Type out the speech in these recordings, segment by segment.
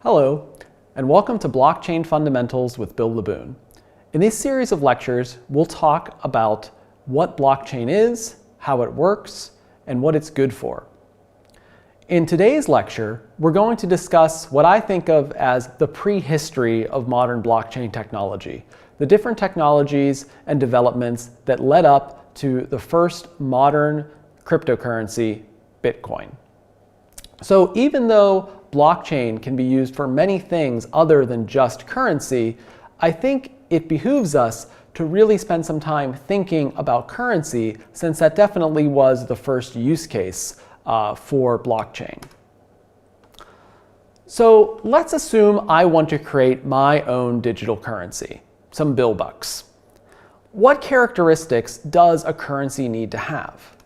Hello, and welcome to Blockchain Fundamentals with Bill Laboon. In this series of lectures, we'll talk about what blockchain is, how it works, and what it's good for. In today's lecture, we're going to discuss what I think of as the prehistory of modern blockchain technology, the different technologies and developments that led up to the first modern cryptocurrency, Bitcoin. So even though blockchain can be used for many things other than just currency, I think it behooves us to really spend some time thinking about currency, since that definitely was the first use case for blockchain. So let's assume I want to create my own digital currency, some bill bucks. What characteristics does a currency need to have?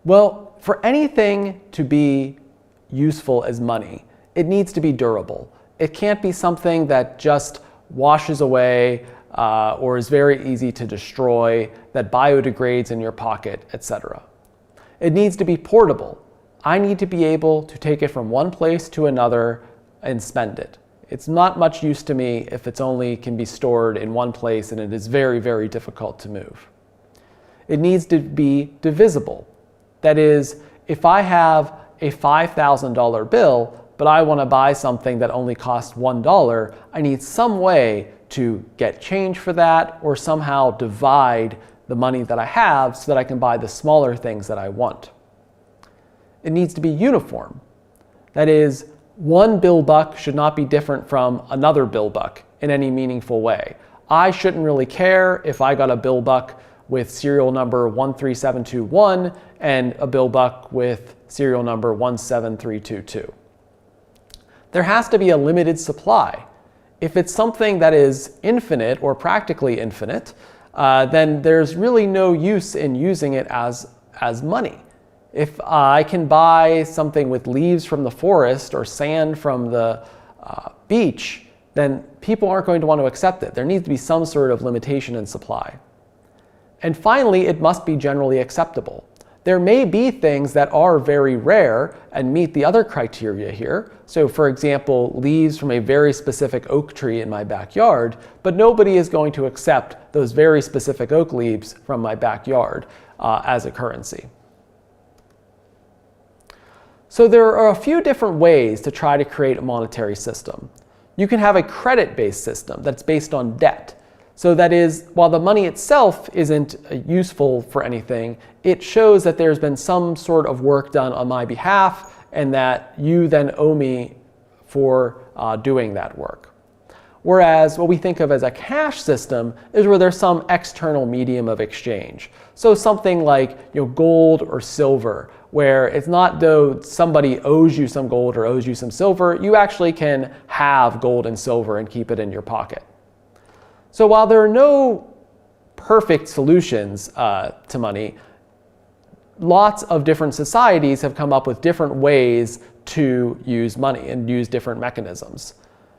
Well, for anything to be useful as money, it needs to be durable. It can't be something that just washes away or is very easy to destroy, that biodegrades in your pocket, etc. It needs to be portable. I need to be able to take it from one place to another and spend it. It's not much use to me if it's only can be stored in one place and it is very, very difficult to move. It needs to be divisible. That is, if I have a $5,000 bill, but I want to buy something that only costs $1, I need some way to get change for that or somehow divide the money that I have so that I can buy the smaller things that I want. It needs to be uniform. That is, one bill buck should not be different from another bill buck in any meaningful way. I shouldn't really care if I got a bill buck with serial number 13721 and a bill buck with serial number 17322. There has to be a limited supply. If it's something that is infinite or practically infinite, then there's really no use in using it as money. If I can buy something with leaves from the forest or sand from the beach, then people aren't going to want to accept it. There needs to be some sort of limitation in supply. And finally, it must be generally acceptable. There may be things that are very rare and meet the other criteria here. So for example, leaves from a very specific oak tree in my backyard, but nobody is going to accept those very specific oak leaves from my backyard as a currency. So there are a few different ways to try to create a monetary system. You can have a credit-based system that's based on debt. So that is, while the money itself isn't useful for anything, it shows that there's been some sort of work done on my behalf and that you then owe me for doing that work. Whereas what we think of as a cash system is where there's some external medium of exchange. So something like gold or silver, where it's not though somebody owes you some gold or owes you some silver, you actually can have gold and silver and keep it in your pocket. So while there are no perfect solutions to money, lots of different societies have come up with different ways to use money and use different mechanisms.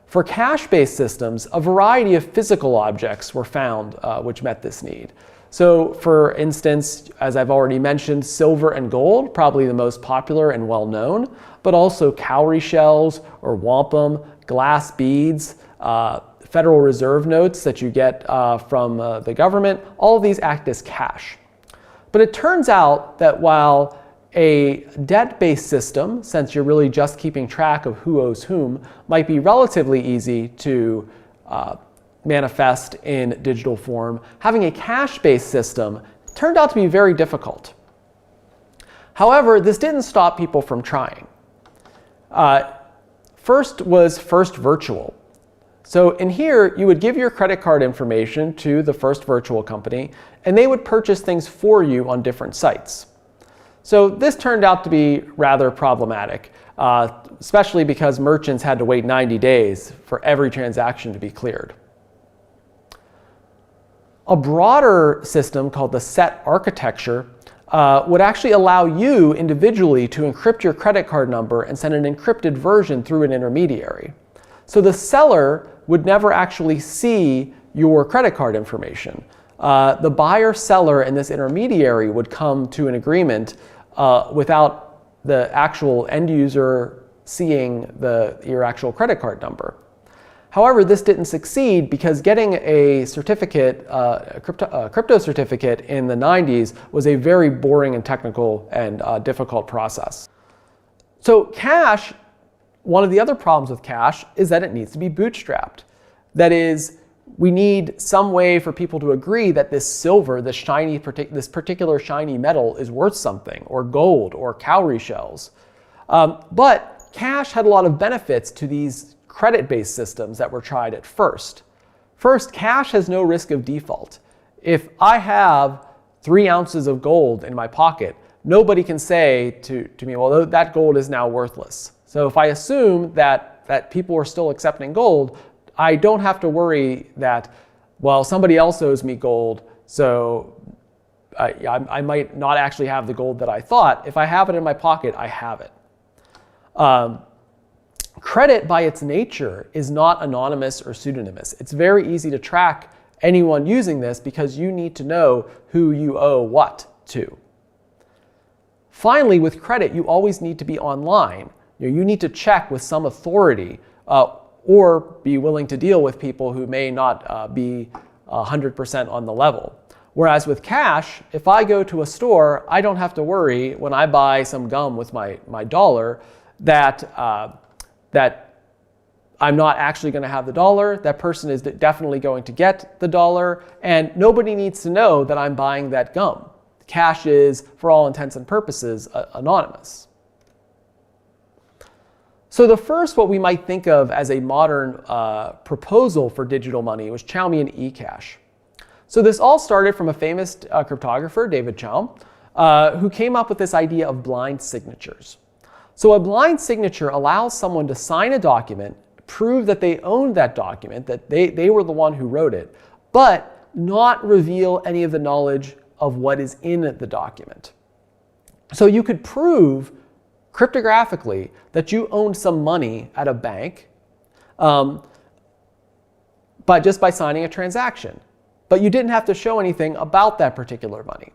For cash-based systems, a variety of physical objects were found which met this need. So for instance, as I've already mentioned, silver and gold, probably the most popular and well-known, but also cowrie shells or wampum, glass beads, Federal Reserve notes that you get from the government, all of these act as cash. But it turns out that while a debt-based system, since you're really just keeping track of who owes whom, might be relatively easy to manifest in digital form, having a cash-based system turned out to be very difficult. However, this didn't stop people from trying. First was virtual. So in here, you would give your credit card information to the first virtual company, and they would purchase things for you on different sites. So this turned out to be rather problematic, especially because merchants had to wait 90 days for every transaction to be cleared. A broader system called the set architecture would actually allow you individually to encrypt your credit card number and send an encrypted version through an intermediary. So the seller would never actually see your credit card information. The buyer-seller and this intermediary would come to an agreement without the actual end user seeing your actual credit card number. However, this didn't succeed because getting a certificate, a crypto certificate in the 90s was a very boring and technical and difficult process. So cash, one of the other problems with cash is that it needs to be bootstrapped. That is, we need some way for people to agree that this silver, this particular shiny metal is worth something, or gold, or cowrie shells. But cash had a lot of benefits to these credit-based systems that were tried at first. First, cash has no risk of default. If I have 3 ounces of gold in my pocket, nobody can say to me, well, that gold is now worthless. So if I assume that people are still accepting gold, I don't have to worry that, well, somebody else owes me gold, so I might not actually have the gold that I thought. If I have it in my pocket, I have it. Credit, by its nature, is not anonymous or pseudonymous. It's very easy to track anyone using this because you need to know who you owe what to. Finally, with credit, you always need to be online. You need to check with some authority or be willing to deal with people who may not be 100% on the level. Whereas with cash, if I go to a store, I don't have to worry when I buy some gum with my dollar that I'm not actually going to have the dollar. That person is definitely going to get the dollar, and nobody needs to know that I'm buying that gum. Cash is, for all intents and purposes, anonymous. So the first, what we might think of as a modern proposal for digital money was Chaumian Ecash. So this all started from a famous cryptographer, David Chaum, who came up with this idea of blind signatures. So a blind signature allows someone to sign a document, prove that they owned that document, that they were the one who wrote it, but not reveal any of the knowledge of what is in the document. So you could prove cryptographically that you owned some money at a bank but just by signing a transaction. But you didn't have to show anything about that particular money.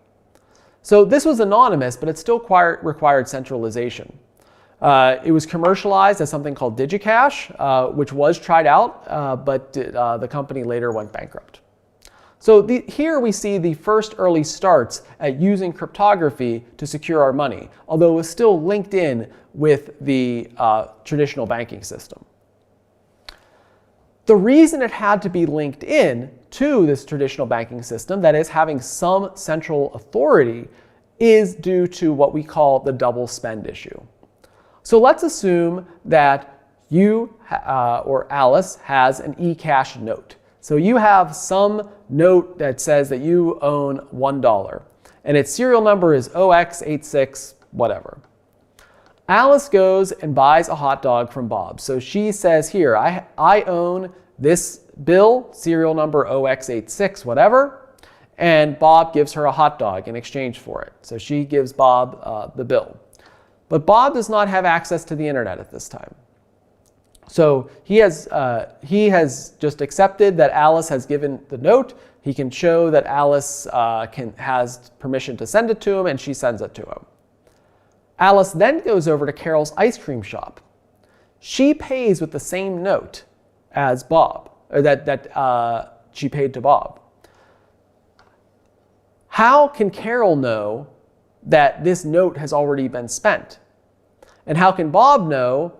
So this was anonymous, but it still required centralization. It was commercialized as something called DigiCash, which was tried out, but the company later went bankrupt. So here we see the first early starts at using cryptography to secure our money, although it was still linked in with the traditional banking system. The reason it had to be linked in to this traditional banking system, that is having some central authority, is due to what we call the double spend issue. So let's assume that you or Alice has an eCash note. So you have some note that says that you own $1 and its serial number is OX86 whatever. Alice goes and buys a hot dog from Bob. So she says here, I own this bill, serial number OX86 whatever, and Bob gives her a hot dog in exchange for it. So she gives Bob the bill. But Bob does not have access to the internet at this time. So he has just accepted that Alice has given the note. He can show that Alice has permission to send it to him, and she sends it to him. Alice then goes over to Carol's ice cream shop. She pays with the same note as Bob, or that she paid to Bob. How can Carol know that this note has already been spent? And how can Bob know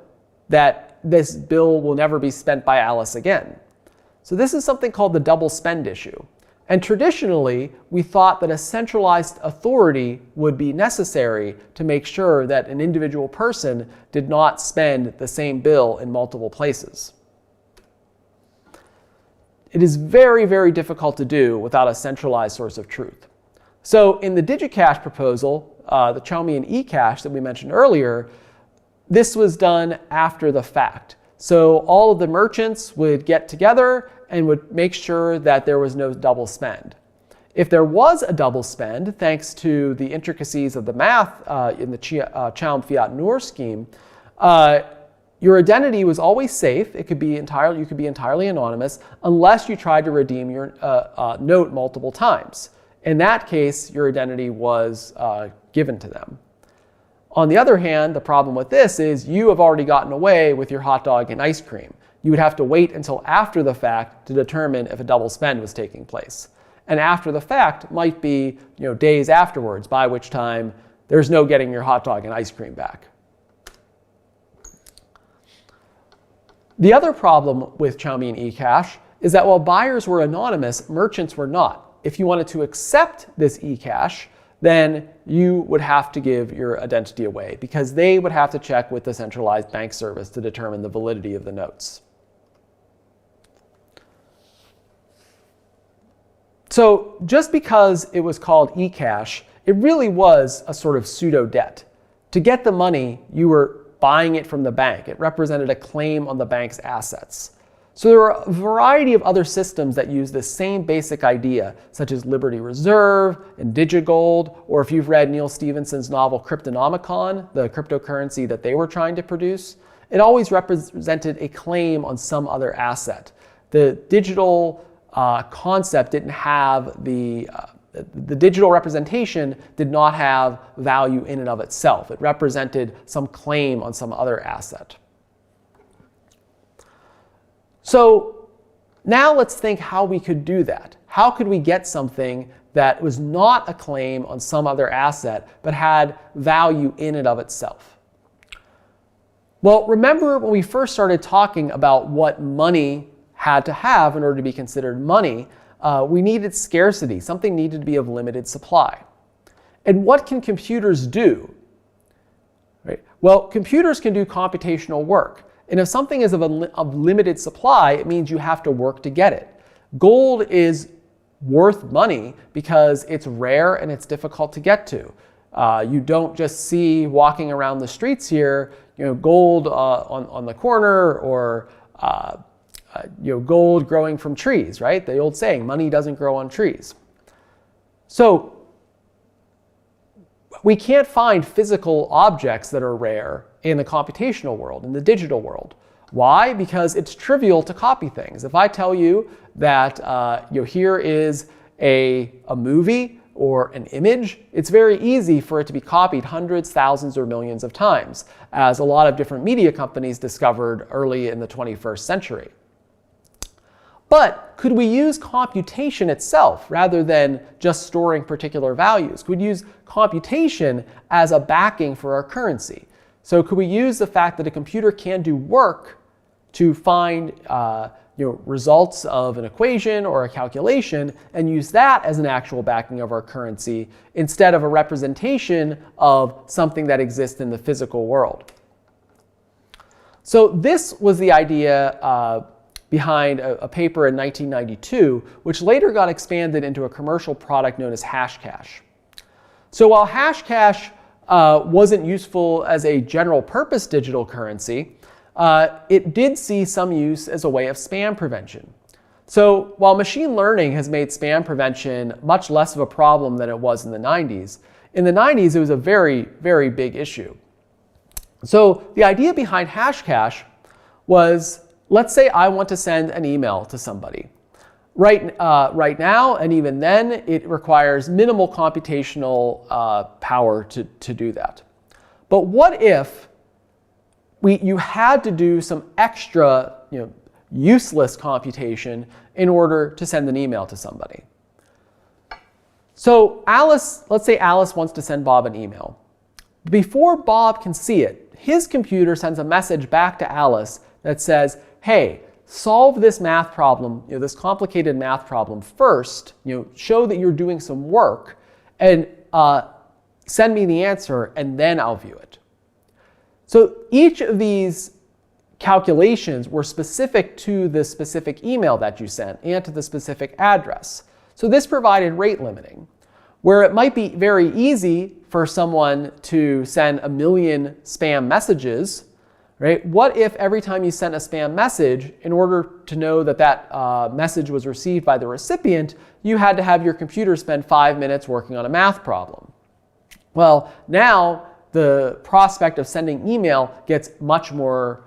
that this bill will never be spent by Alice again? So this is something called the double spend issue. And traditionally, we thought that a centralized authority would be necessary to make sure that an individual person did not spend the same bill in multiple places. It is very, very difficult to do without a centralized source of truth. So in the DigiCash proposal, the Chaumian Ecash that we mentioned earlier, this was done after the fact. So all of the merchants would get together and would make sure that there was no double spend. If there was a double spend, thanks to the intricacies of the math in the Chaum Fiat Noor scheme, your identity was always safe. You could be entirely anonymous unless you tried to redeem your note multiple times. In that case, your identity was given to them. On the other hand, the problem with this is you have already gotten away with your hot dog and ice cream. You would have to wait until after the fact to determine if a double spend was taking place. And after the fact might be days afterwards, by which time there's no getting your hot dog and ice cream back. The other problem with Chaumian Ecash is that while buyers were anonymous, merchants were not. If you wanted to accept this Ecash, then you would have to give your identity away because they would have to check with the centralized bank service to determine the validity of the notes. So just because it was called Ecash, it really was a sort of pseudo debt. To get the money, you were buying it from the bank. It represented a claim on the bank's assets. So there are a variety of other systems that use the same basic idea, such as Liberty Reserve and Digigold, or if you've read Neal Stephenson's novel Cryptonomicon, the cryptocurrency that they were trying to produce, it always represented a claim on some other asset. The digital concept didn't have the digital representation did not have value in and of itself. It represented some claim on some other asset. So now let's think how we could do that. How could we get something that was not a claim on some other asset but had value in and of itself? Well, remember when we first started talking about what money had to have in order to be considered money, we needed scarcity. Something needed to be of limited supply. And what can computers do? Right? Well, computers can do computational work. And if something is of limited supply, it means you have to work to get it. Gold is worth money because it's rare and it's difficult to get to. You don't just see walking around the streets here, gold on the corner or gold growing from trees, right? The old saying, money doesn't grow on trees. So we can't find physical objects that are rare in the computational world, in the digital world. Why? Because it's trivial to copy things. If I tell you that here is a movie or an image, it's very easy for it to be copied hundreds, thousands, or millions of times, as a lot of different media companies discovered early in the 21st century. But could we use computation itself rather than just storing particular values? Could we use computation as a backing for our currency? So could we use the fact that a computer can do work to find results of an equation or a calculation and use that as an actual backing of our currency instead of a representation of something that exists in the physical world? So this was the idea behind a paper in 1992, which later got expanded into a commercial product known as hashcash. So while hashcash wasn't useful as a general purpose digital currency, it did see some use as a way of spam prevention. So while machine learning has made spam prevention much less of a problem than it was in the 90s, in the 90s it was a very, very big issue. So the idea behind hashcash was, let's say I want to send an email to somebody. Right now, and even then, it requires minimal computational power to do that. But what if you had to do some extra, useless computation in order to send an email to somebody? So let's say Alice wants to send Bob an email. Before Bob can see it, his computer sends a message back to Alice that says, hey, solve this math problem, this complicated math problem first, show that you're doing some work, and send me the answer, and then I'll view it. So each of these calculations were specific to the specific email that you sent and to the specific address. So this provided rate limiting, where it might be very easy for someone to send 1 million spam messages. Right? What if every time you sent a spam message, in order to know that that message was received by the recipient, you had to have your computer spend 5 minutes working on a math problem? Well, now the prospect of sending email gets much more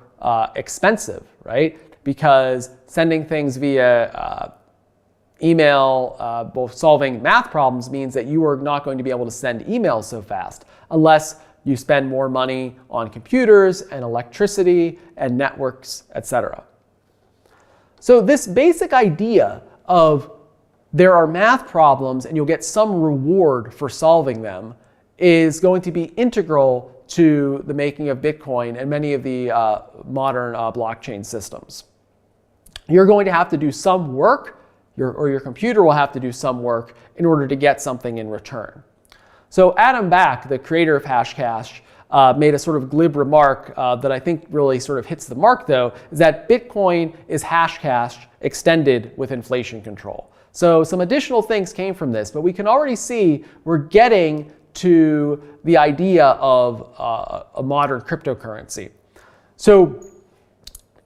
expensive, right? Because sending things via email, both solving math problems, means that you are not going to be able to send emails so fast, unless you spend more money on computers and electricity and networks, etc. So this basic idea of there are math problems and you'll get some reward for solving them is going to be integral to the making of Bitcoin and many of the modern blockchain systems. You're going to have to do some work, or your computer will have to do some work in order to get something in return. So Adam Back, the creator of hashcash, made a sort of glib remark that I think really sort of hits the mark, though, is that Bitcoin is hashcash extended with inflation control. So some additional things came from this, but we can already see we're getting to the idea of a modern cryptocurrency. So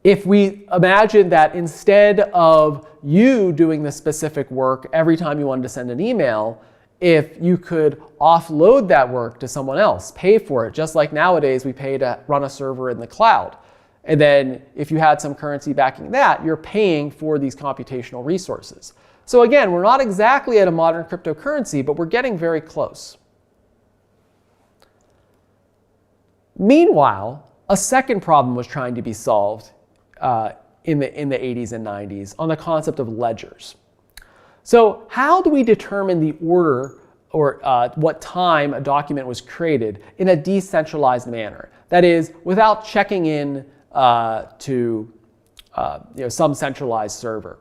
if we imagine that instead of you doing the specific work every time you wanted to send an email, if you could offload that work to someone else, pay for it, just like nowadays we pay to run a server in the cloud. And then if you had some currency backing that, you're paying for these computational resources. So again, we're not exactly at a modern cryptocurrency, but we're getting very close. Meanwhile, a second problem was trying to be solved in the 80s and 90s on the concept of ledgers. So how do we determine the order or what time a document was created in a decentralized manner? That is, without checking in to some centralized server.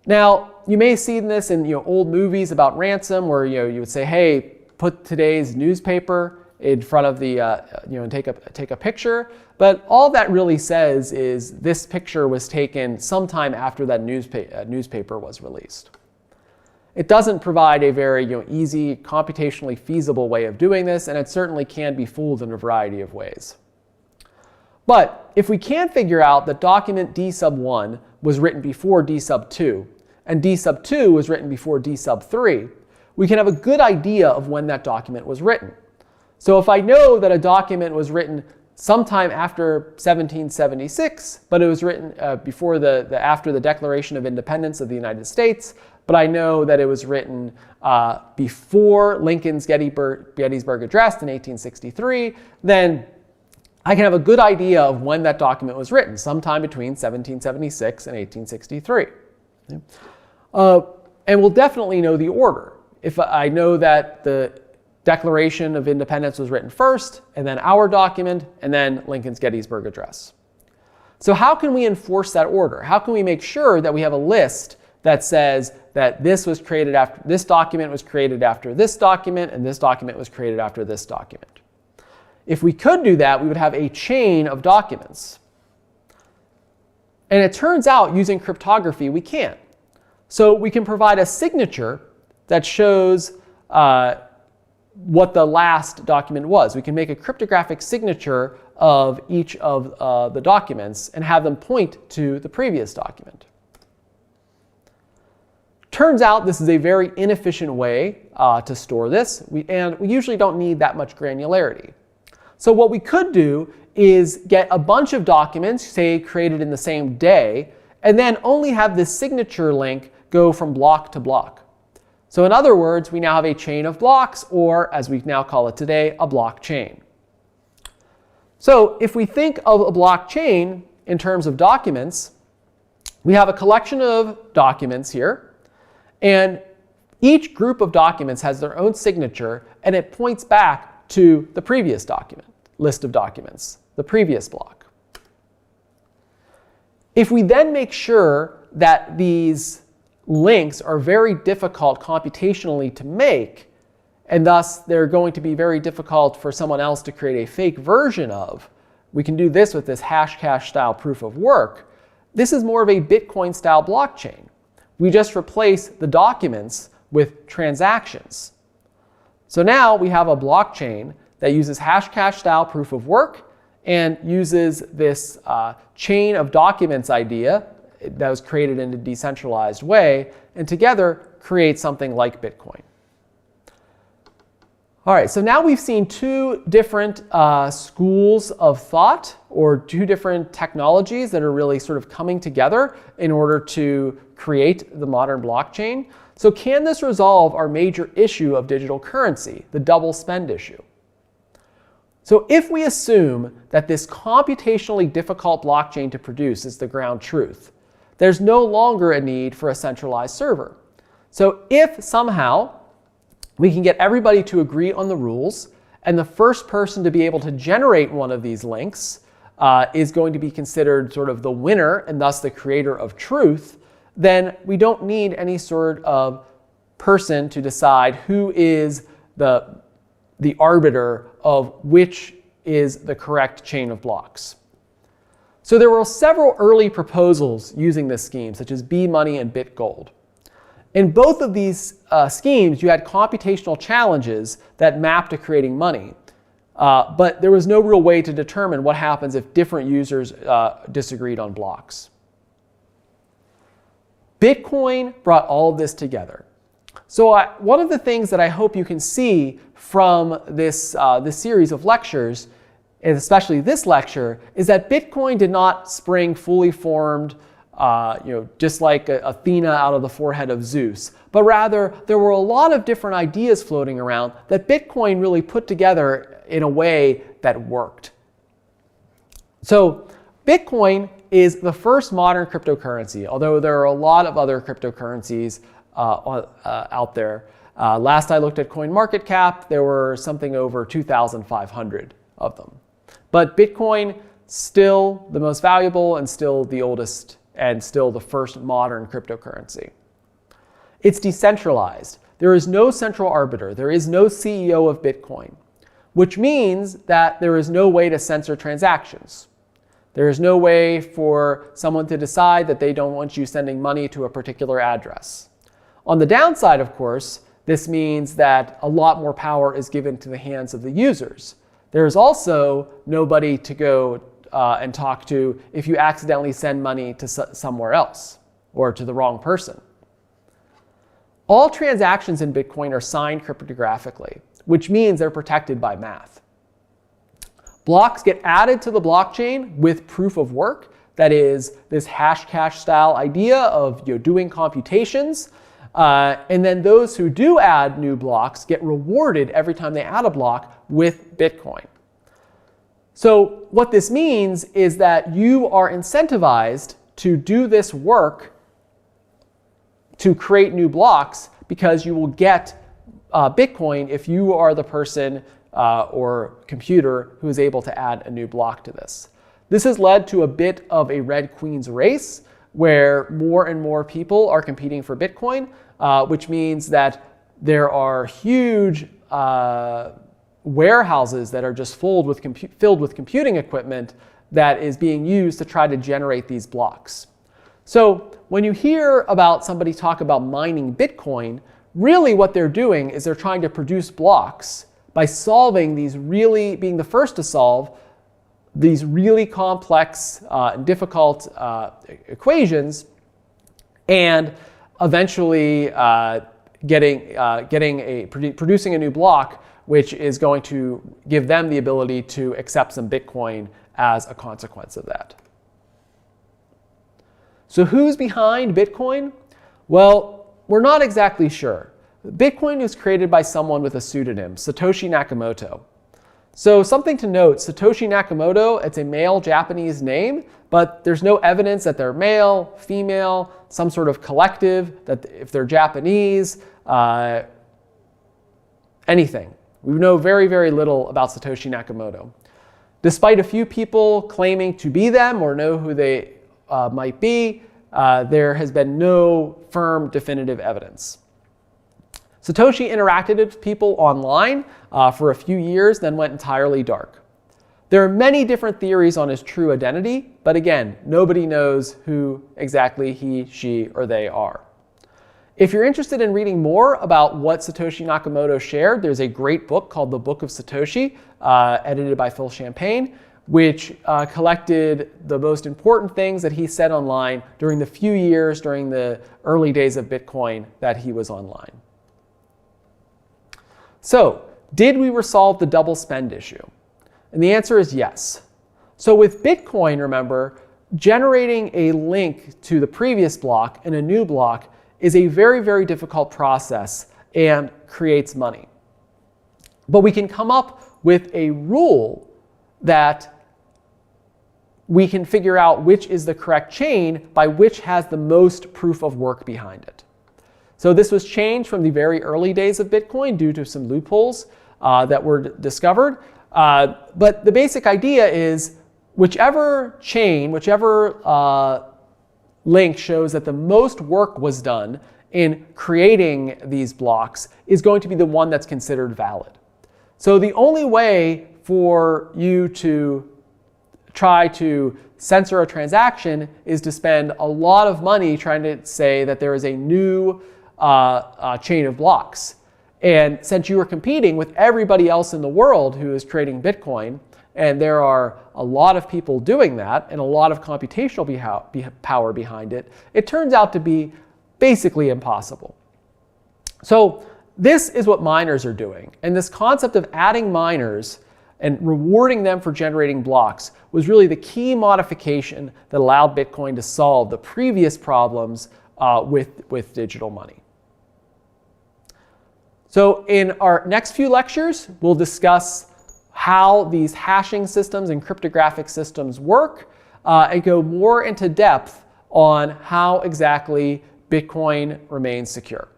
Now, you may have seen this in old movies about ransom, where you would say, "Hey, put today's newspaper in front of the and take a picture." But all that really says is this picture was taken sometime after that newspaper was released. It doesn't provide a very easy, computationally feasible way of doing this, and it certainly can be fooled in a variety of ways. But if we can figure out that document D sub 1 was written before D sub 2, and D sub 2 was written before D sub 3, we can have a good idea of when that document was written. So if I know that a document was written sometime after 1776, but it was written after the Declaration of Independence of the United States, but I know that it was written before Lincoln's Gettysburg Address in 1863, then I can have a good idea of when that document was written, sometime between 1776 and 1863. And we'll definitely know the order. If I know that the Declaration of Independence was written first, and then our document, and then Lincoln's Gettysburg Address. So how can we enforce that order? How can we make sure that we have a list that says that this document was created after this document, and this document was created after this document? If we could do that, we would have a chain of documents. And it turns out, using cryptography, we can. So we can provide a signature that shows what the last document was. We can make a cryptographic signature of each of the documents and have them point to the previous document. Turns out this is a very inefficient way to store this, and we usually don't need that much granularity. So what we could do is get a bunch of documents, say created in the same day, and then only have this signature link go from block to block. So in other words, we now have a chain of blocks, or as we now call it today, a blockchain. So if we think of a blockchain in terms of documents, we have a collection of documents here, and each group of documents has their own signature, and it points back to the previous list of documents, the previous block. If we then make sure that these links are very difficult computationally to make, and thus they're going to be very difficult for someone else to create a fake version of, we can do this with this hashcash style proof of work. This is more of a Bitcoin style blockchain. We just replace the documents with transactions. So now we have a blockchain that uses hashcash style proof of work and uses this chain of documents idea that was created in a decentralized way, and together create something like Bitcoin. All right, so now we've seen two different schools of thought, or two different technologies that are really sort of coming together in order to create the modern blockchain. So can this resolve our major issue of digital currency, the double spend issue? So if we assume that this computationally difficult blockchain to produce is the ground truth, there's no longer a need for a centralized server. So if somehow we can get everybody to agree on the rules, and the first person to be able to generate one of these links is going to be considered sort of the winner and thus the creator of truth, then we don't need any sort of person to decide who is the arbiter of which is the correct chain of blocks. So there were several early proposals using this scheme, such as B-Money and bitgold. In both of these schemes, you had computational challenges that mapped to creating money. But there was no real way to determine what happens if different users disagreed on blocks. Bitcoin brought all of this together. So one of the things that I hope you can see from this series of lectures, and especially this lecture, is that Bitcoin did not spring fully formed, just like Athena out of the forehead of Zeus, but rather there were a lot of different ideas floating around that Bitcoin really put together in a way that worked. So Bitcoin is the first modern cryptocurrency, although there are a lot of other cryptocurrencies out there. Last I looked at CoinMarketCap, there were something over 2,500 of them. But Bitcoin, still the most valuable and still the oldest and still the first modern cryptocurrency. It's decentralized. There is no central arbiter. There is no CEO of Bitcoin, which means that there is no way to censor transactions. There is no way for someone to decide that they don't want you sending money to a particular address. On the downside, of course, this means that a lot more power is given to the hands of the users. There is also nobody to go and talk to if you accidentally send money to somewhere else or to the wrong person. All transactions in Bitcoin are signed cryptographically, which means they're protected by math. Blocks get added to the blockchain with proof of work, that is this hashcash style idea of doing computations. And then those who do add new blocks get rewarded every time they add a block with Bitcoin. So what this means is that you are incentivized to do this work to create new blocks because you will get Bitcoin if you are the person or computer who is able to add a new block to this. This has led to a bit of a Red Queen's race where more and more people are competing for Bitcoin, which means that there are huge warehouses that are just filled with computing equipment that is being used to try to generate these blocks. So when you hear about somebody talk about mining Bitcoin, really what they're doing is they're trying to produce blocks by solving these being the first to solve these really complex and difficult equations, and eventually producing a new block, which is going to give them the ability to accept some Bitcoin as a consequence of that. So who's behind Bitcoin? Well, we're not exactly sure. Bitcoin was created by someone with a pseudonym, Satoshi Nakomoto. So something to note, Satoshi Nakomoto, it's a male Japanese name, but there's no evidence that they're male, female, some sort of collective, that if they're Japanese, anything. We know very, very little about Satoshi Nakamoto. Despite a few people claiming to be them or know who they might be, there has been no firm definitive evidence. Satoshi interacted with people online for a few years, then went entirely dark. There are many different theories on his true identity, but again, nobody knows who exactly he, she, or they are. If you're interested in reading more about what Satoshi Nakamoto shared, there's a great book called The Book of Satoshi, edited by Phil Champagne, which collected the most important things that he said online during the few years during the early days of Bitcoin that he was online. So, did we resolve the double spend issue? And the answer is yes. So with Bitcoin, remember, generating a link to the previous block and a new block is a very, very difficult process and creates money. But we can come up with a rule that we can figure out which is the correct chain by which has the most proof of work behind it. So this was changed from the very early days of Bitcoin due to some loopholes that were discovered. But the basic idea is whichever chain, whichever link shows that the most work was done in creating these blocks is going to be the one that's considered valid. So the only way for you to try to censor a transaction is to spend a lot of money trying to say that there is a new chain of blocks. And since you are competing with everybody else in the world who is trading Bitcoin, and there are a lot of people doing that and a lot of computational power behind it, it turns out to be basically impossible. So this is what miners are doing. And this concept of adding miners and rewarding them for generating blocks was really the key modification that allowed Bitcoin to solve the previous problems with digital money. So in our next few lectures, we'll discuss how these hashing systems and cryptographic systems work and go more into depth on how exactly Bitcoin remains secure.